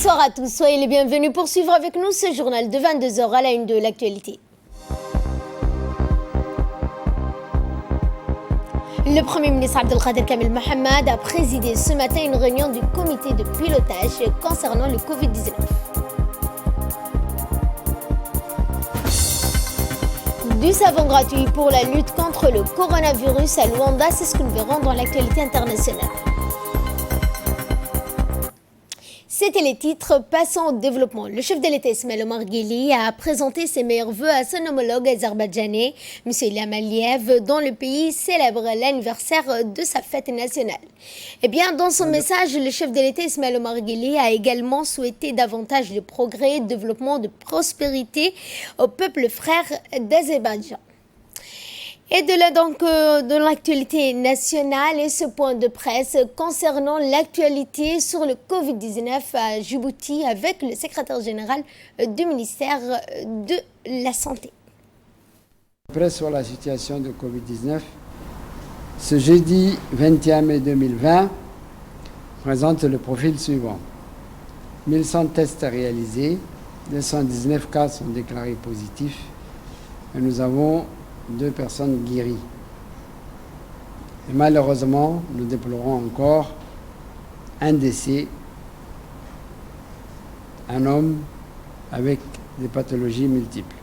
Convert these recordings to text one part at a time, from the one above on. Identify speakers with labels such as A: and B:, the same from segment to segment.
A: Bonsoir à tous, soyez les bienvenus pour suivre avec nous ce journal de 22 h à la une de l'actualité. Le Premier ministre Abdelkader Kamel Mohamed a présidé ce matin une réunion du comité de pilotage concernant le Covid-19. Du savon gratuit pour la lutte contre le coronavirus à Luanda, c'est ce que nous verrons dans l'actualité internationale. C'était les titres. Passant au développement. Le chef de l'État Ismail Omar Guelleh a présenté ses meilleurs vœux à son homologue azerbaïdjanais, M. Ilham Aliyev, dont le pays célèbre l'anniversaire de sa fête nationale. Dans son message, le chef de l'État Ismail Omar Guelleh a également souhaité davantage de progrès, de développement, de prospérité au peuple frère d'Azerbaïdjan. Et de là donc de l'actualité nationale et ce point de presse concernant l'actualité sur le Covid-19 à Djibouti avec le secrétaire général du ministère de la Santé.
B: Presse sur la situation de Covid-19, ce jeudi 21 mai 2020 présente le profil suivant. 1100 tests réalisés, 219 cas sont déclarés positifs et nous avons 2 personnes guéries. Et malheureusement, nous déplorons encore un décès, un homme avec des pathologies multiples.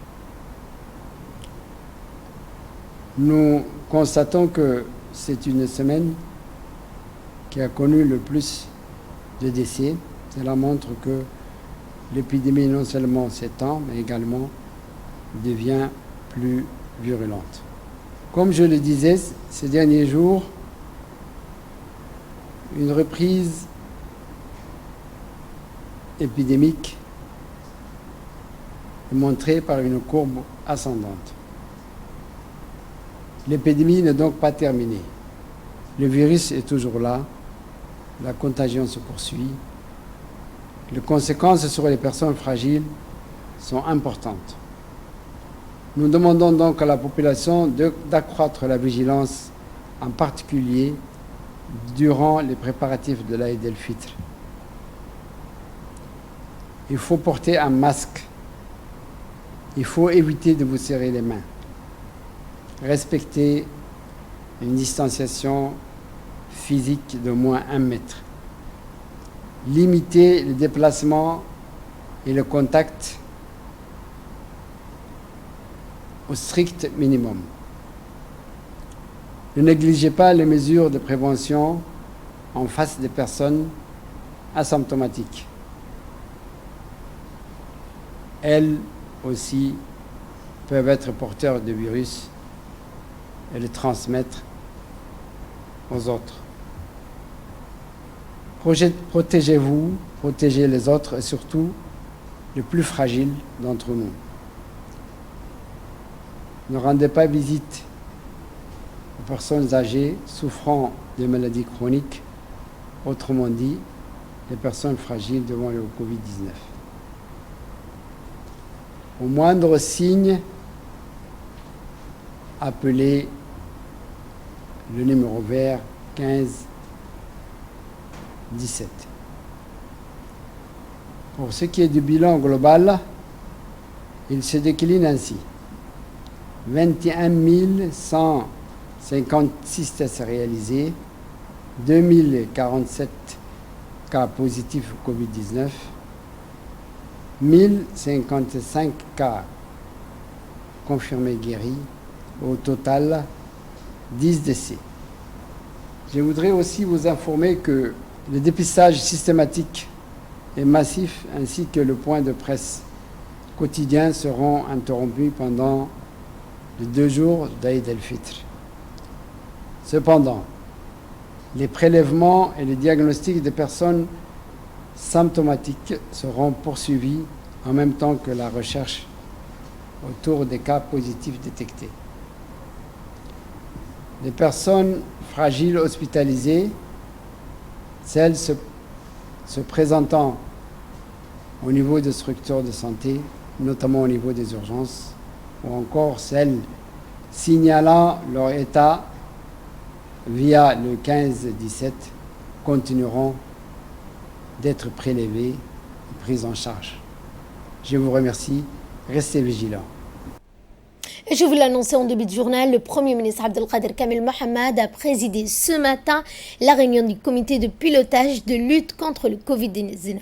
B: Nous constatons que c'est une semaine qui a connu le plus de décès. Cela montre que l'épidémie non seulement s'étend, mais également devient plus virulente. Comme je le disais, ces derniers jours, une reprise épidémique est montrée par une courbe ascendante. L'épidémie n'est donc pas terminée. Le virus est toujours là, la contagion se poursuit. Les conséquences sur les personnes fragiles sont importantes. Nous demandons donc à la population d'accroître la vigilance, en particulier durant les préparatifs de l'Aïd el-Fitr. Il faut porter un masque. Il faut éviter de vous serrer les mains. Respecter une distanciation physique de moins 1 mètre. Limiter les déplacements et le contact au strict minimum. Ne négligez pas les mesures de prévention en face des personnes asymptomatiques. Elles aussi peuvent être porteurs de virus et le transmettre aux autres. Protégez-vous, protégez les autres et surtout les plus fragiles d'entre nous. Ne rendez pas visite aux personnes âgées souffrant de maladies chroniques, autrement dit, les personnes fragiles devant le Covid-19. Au moindre signe, appelez le numéro vert 15 17. Pour ce qui est du bilan global, il se décline ainsi. 21 156 tests réalisés, 2047 cas positifs au Covid-19, 1055 cas confirmés guéris, au total 10 décès. Je voudrais aussi vous informer que le dépistage systématique et massif ainsi que le point de presse quotidien seront interrompus pendant les 2 jours d'Aïd el-Fitr. Cependant, les prélèvements et les diagnostics des personnes symptomatiques seront poursuivis en même temps que la recherche autour des cas positifs détectés. Les personnes fragiles hospitalisées, celles se présentant au niveau des structures de santé, notamment au niveau des urgences, ou encore celles signalant leur état via le 15-17, continueront d'être prélevées prise en charge. Je vous remercie. Restez vigilants.
A: Et je vous l'annonçais en début de journal, le Premier ministre Abdelkader Kamel Mohamed a présidé ce matin la réunion du comité de pilotage de lutte contre le Covid-19.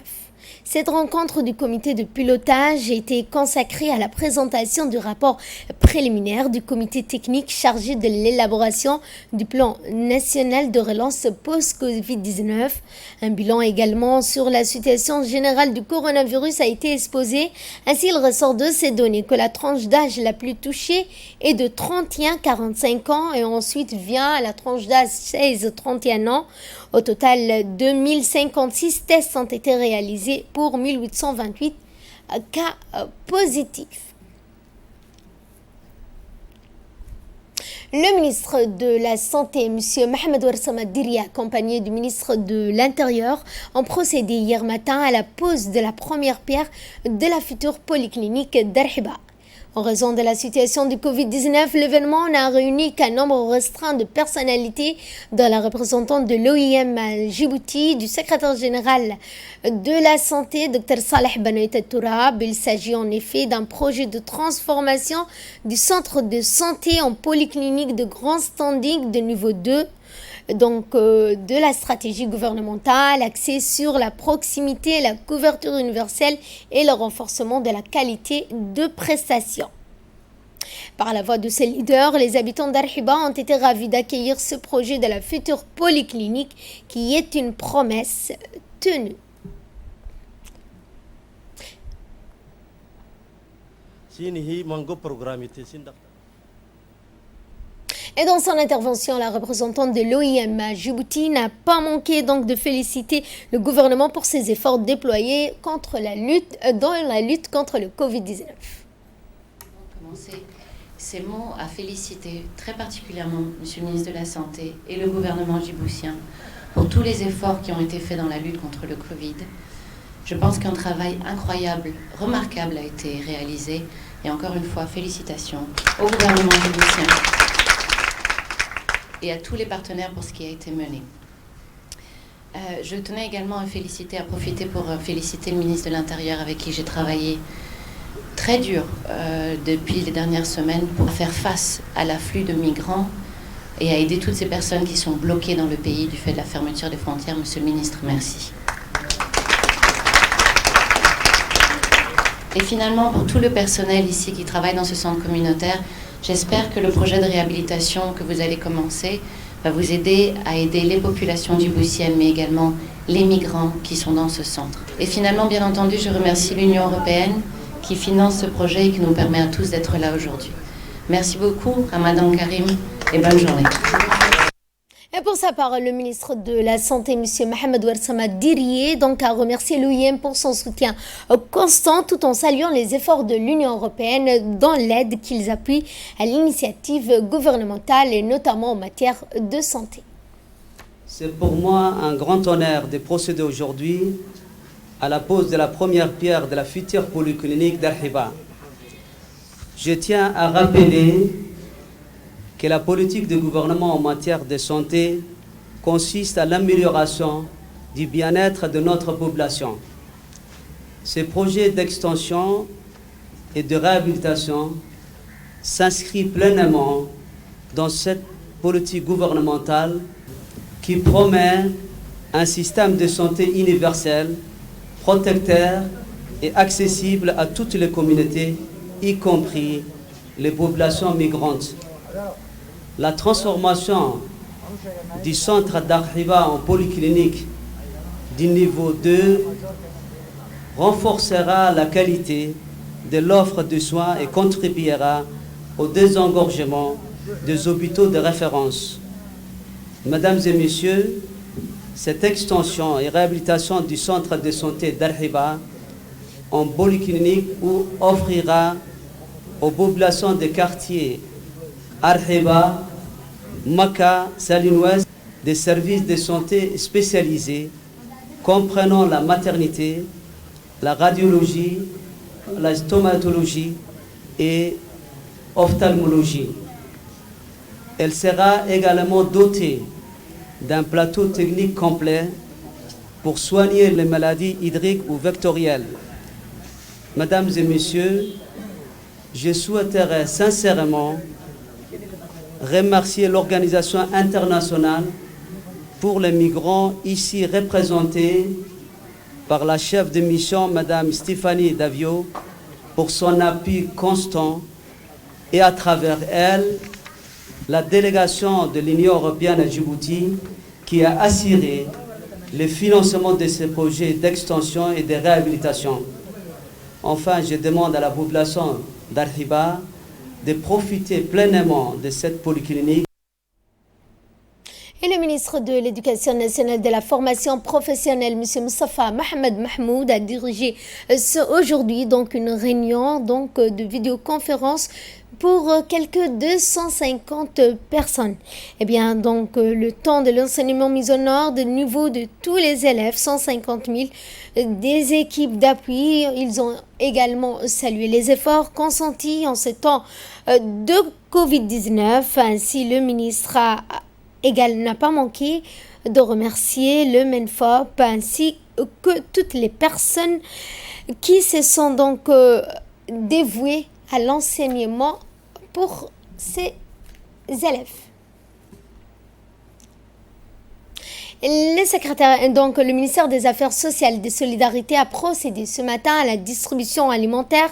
A: Cette rencontre du comité de pilotage a été consacrée à la présentation du rapport préliminaire du comité technique chargé de l'élaboration du plan national de relance post-Covid-19. Un bilan également sur la situation générale du coronavirus a été exposé. Ainsi, il ressort de ces données que la tranche d'âge la plus touchée est de 31-45 ans et ensuite vient la tranche d'âge 16-31 ans. Au total, 2056 tests ont été réalisés pour 1828 cas positifs. Le ministre de la Santé, M. Mohamed Ouarsama Diri, accompagné du ministre de l'Intérieur, ont procédé hier matin à la pose de la première pierre de la future polyclinique d'Arhiba. En raison de la situation du Covid-19, l'événement n'a réuni qu'un nombre restreint de personnalités, dont la représentante de l'OIM à Djibouti, du secrétaire général de la Santé, Dr Saleh Benoît Tourab. Il s'agit en effet d'un projet de transformation du centre de santé en polyclinique de grand standing de niveau 2. Donc de la stratégie gouvernementale axée sur la proximité, la couverture universelle et le renforcement de la qualité de prestation. Par la voix de ces leaders, les habitants d'Arhiba ont été ravis d'accueillir ce projet de la future polyclinique qui est une promesse tenue. Et dans son intervention, la représentante de l'OIM à Djibouti n'a pas manqué donc de féliciter le gouvernement pour ses efforts déployés dans la lutte contre le Covid-19.
C: Commencer ces mots à féliciter très particulièrement M. le ministre de la Santé et le gouvernement djiboutien pour tous les efforts qui ont été faits dans la lutte contre le Covid. Je pense qu'un travail incroyable, remarquable a été réalisé. Et encore une fois, félicitations au gouvernement djiboutien et à tous les partenaires pour ce qui a été mené. Je tenais également à profiter pour féliciter le ministre de l'Intérieur avec qui j'ai travaillé très dur depuis les dernières semaines pour faire face à l'afflux de migrants et à aider toutes ces personnes qui sont bloquées dans le pays du fait de la fermeture des frontières. Monsieur le ministre, merci. Et finalement, pour tout le personnel ici qui travaille dans ce centre communautaire, j'espère que le projet de réhabilitation que vous allez commencer va vous aider à aider les populations djiboutiennes, mais également les migrants qui sont dans ce centre. Et finalement, bien entendu, je remercie l'Union européenne qui finance ce projet et qui nous permet à tous d'être là aujourd'hui. Merci beaucoup, Ramadan Karim, et bonne journée.
A: Et pour sa part, le ministre de la Santé, M. Mohamed Ouarsama Diri, a remercié l'OIM pour son soutien constant tout en saluant les efforts de l'Union européenne dans l'aide qu'ils appuient à l'initiative gouvernementale et notamment en matière de santé.
D: C'est pour moi un grand honneur de procéder aujourd'hui à la pose de la première pierre de la future polyclinique d'Arhiba. Je tiens à rappeler que la politique du gouvernement en matière de santé consiste à l'amélioration du bien-être de notre population. Ce projet d'extension et de réhabilitation s'inscrit pleinement dans cette politique gouvernementale qui promet un système de santé universel, protecteur et accessible à toutes les communautés, y compris les populations migrantes. La transformation du centre d'Arhiba en polyclinique du niveau 2 renforcera la qualité de l'offre de soins et contribuera au désengorgement des hôpitaux de référence. Mesdames et messieurs, cette extension et réhabilitation du centre de santé d'Arhiba en polyclinique offrira aux populations des quartiers Arhiba, Maka, Saline Ouest, des services de santé spécialisés comprenant la maternité, la radiologie, la stomatologie et ophtalmologie. Elle sera également dotée d'un plateau technique complet pour soigner les maladies hydriques ou vectorielles. Mesdames et messieurs, je souhaiterais sincèrement remercier l'Organisation internationale pour les migrants ici représentés par la chef de mission, Madame Stéphanie Davio, pour son appui constant et à travers elle, la délégation de l'Union européenne à Djibouti qui a assuré le financement de ces projets d'extension et de réhabilitation. Enfin, je demande à la population d'Arhiba de profiter pleinement de cette polyclinique.
A: Et le ministre de l'Éducation nationale et de la formation professionnelle, M. Moustapha Mohamed Mahmoud, a dirigé aujourd'hui donc une réunion de vidéoconférence pour quelques 250 personnes. Eh bien, le temps de l'enseignement mis au nord de niveau de tous les élèves, 150 000, des équipes d'appui. Ils ont également salué les efforts consentis en ce temps de Covid-19. Ainsi, le ministre n'a pas manqué de remercier le MENFOP ainsi que toutes les personnes qui se sont dévouées à l'enseignement pour ces élèves. Le ministère des Affaires sociales et des Solidarités a procédé ce matin à la distribution alimentaire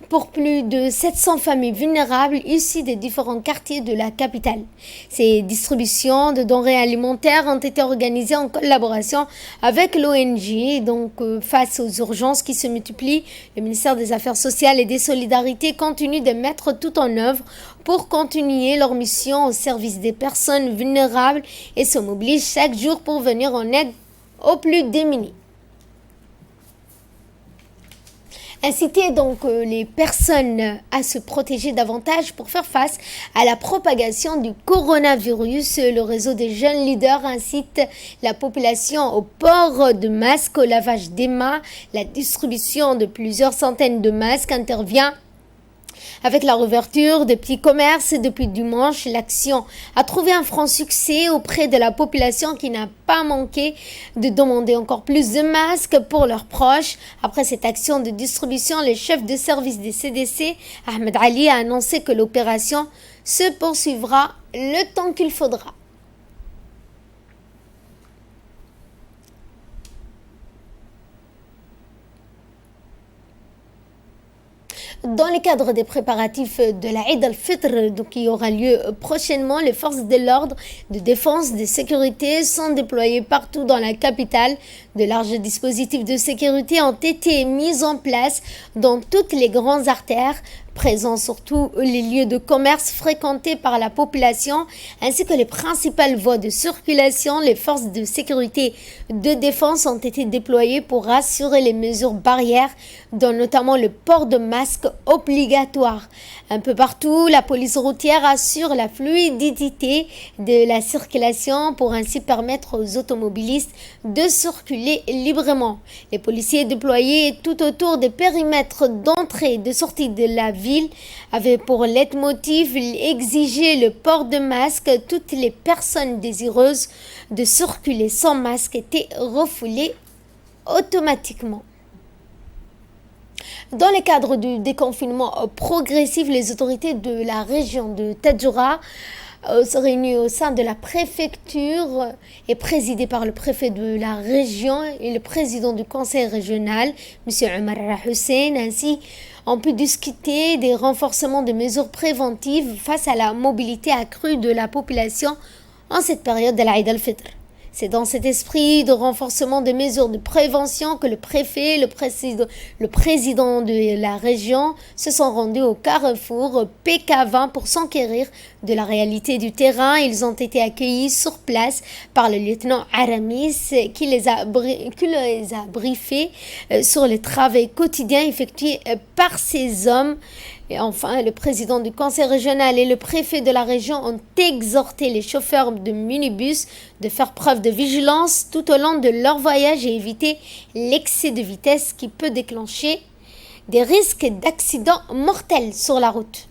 A: pour plus de 700 familles vulnérables issues des différents quartiers de la capitale. Ces distributions de denrées alimentaires ont été organisées en collaboration avec l'ONG. Face aux urgences qui se multiplient, le ministère des Affaires sociales et des Solidarités continue de mettre tout en œuvre pour continuer leur mission au service des personnes vulnérables et se mobilise chaque jour pour venir en aide aux plus démunis. Inciter les personnes à se protéger davantage pour faire face à la propagation du coronavirus. Le réseau des jeunes leaders incite la population au port de masques, au lavage des mains. La distribution de plusieurs centaines de masques intervient avec la réouverture des petits commerces depuis dimanche. L'action a trouvé un franc succès auprès de la population qui n'a pas manqué de demander encore plus de masques pour leurs proches. Après cette action de distribution, le chef de service des CDC, Ahmed Ali, a annoncé que l'opération se poursuivra le temps qu'il faudra. Dans le cadre des préparatifs de la Eid al-Fitr, qui aura lieu prochainement, les forces de l'ordre, de défense, de sécurité sont déployées partout dans la capitale. De larges dispositifs de sécurité ont été mis en place dans toutes les grandes artères, présents surtout les lieux de commerce fréquentés par la population, ainsi que les principales voies de circulation. Les forces de sécurité de défense ont été déployées pour assurer les mesures barrières, dont notamment le port de masque obligatoire. Un peu partout, la police routière assure la fluidité de la circulation pour ainsi permettre aux automobilistes de circuler librement. Les policiers déployés tout autour des périmètres d'entrée et de sortie de la ville avaient pour leitmotiv exiger le port de masque. Toutes les personnes désireuses de circuler sans masque étaient refoulées automatiquement. Dans le cadre du déconfinement progressif, les autorités de la région de Tadjoura se réunissent au sein de la préfecture et présidée par le préfet de la région et le président du conseil régional, M. Omar Hussein. Ainsi, on peut discuter des renforcements de mesures préventives face à la mobilité accrue de la population en cette période de l'Aïd al-Fitr. C'est dans cet esprit de renforcement des mesures de prévention que le préfet et le président de la région se sont rendus au carrefour PK20 pour s'enquérir de la réalité du terrain. Ils ont été accueillis sur place par le lieutenant Aramis qui les a briefés sur le travail quotidien effectué par ces hommes. Et enfin, le président du conseil régional et le préfet de la région ont exhorté les chauffeurs de minibus de faire preuve de vigilance tout au long de leur voyage et éviter l'excès de vitesse qui peut déclencher des risques d'accidents mortels sur la route.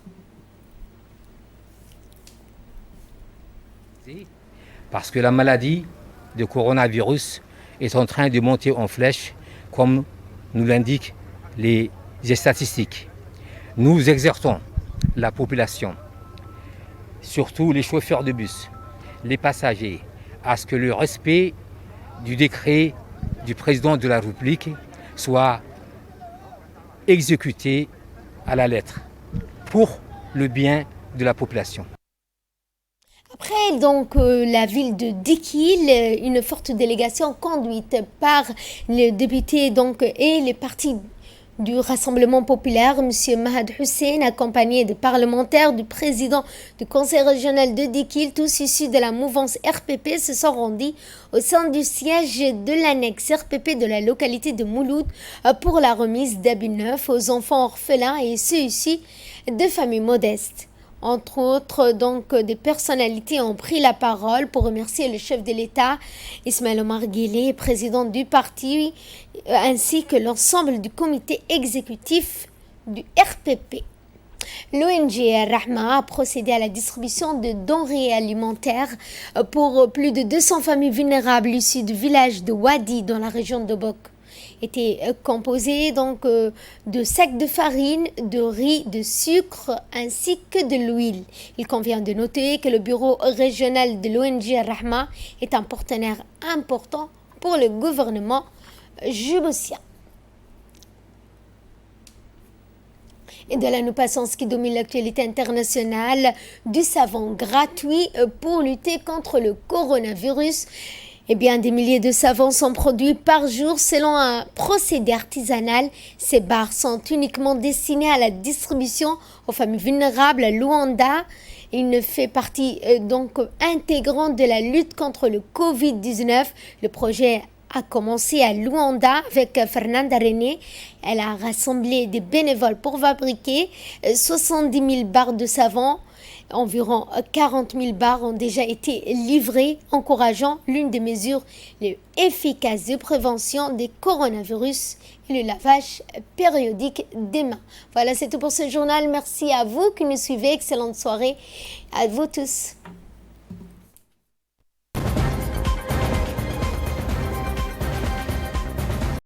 E: Parce que la maladie de coronavirus est en train de monter en flèche, comme nous l'indiquent les statistiques. Nous exhortons la population, surtout les chauffeurs de bus, les passagers, à ce que le respect du décret du président de la République soit exécuté à la lettre pour le bien de la population.
A: Après la ville de Dikil, une forte délégation conduite par les députés et les partis du Rassemblement populaire, M. Mahad Hussein, accompagné de parlementaires, du président du conseil régional de Dikil, tous issus de la mouvance RPP, se sont rendus au sein du siège de l'annexe RPP de la localité de Mouloud pour la remise d'habits neufs aux enfants orphelins et ceux issus de familles modestes. Entre autres, des personnalités ont pris la parole pour remercier le chef de l'État, Ismaël Omar Guelleh, président du parti, ainsi que l'ensemble du comité exécutif du RPP. L'ONG Rahma a procédé à la distribution de denrées alimentaires pour plus de 200 familles vulnérables issues du village de Wadi dans la région de Bok. Était composé de sacs de farine, de riz, de sucre ainsi que de l'huile. Il convient de noter que le bureau régional de l'ONG Rahma est un partenaire important pour le gouvernement djiboutien. Et de là, nous passons à ce qui domine l'actualité internationale, du savon gratuit pour lutter contre le coronavirus. Eh bien, des milliers de savons sont produits par jour selon un procédé artisanal. Ces barres sont uniquement destinées à la distribution aux familles vulnérables à Luanda. Il fait partie intégrante de la lutte contre le Covid-19. Le projet a commencé à Luanda avec Fernanda René. Elle a rassemblé des bénévoles pour fabriquer 70 000 barres de savon. Environ 40 000 barres ont déjà été livrées, encourageant l'une des mesures les efficaces de prévention des coronavirus et le lavage périodique des mains. Voilà, c'est tout pour ce journal. Merci à vous qui nous suivez. Excellente soirée à vous tous.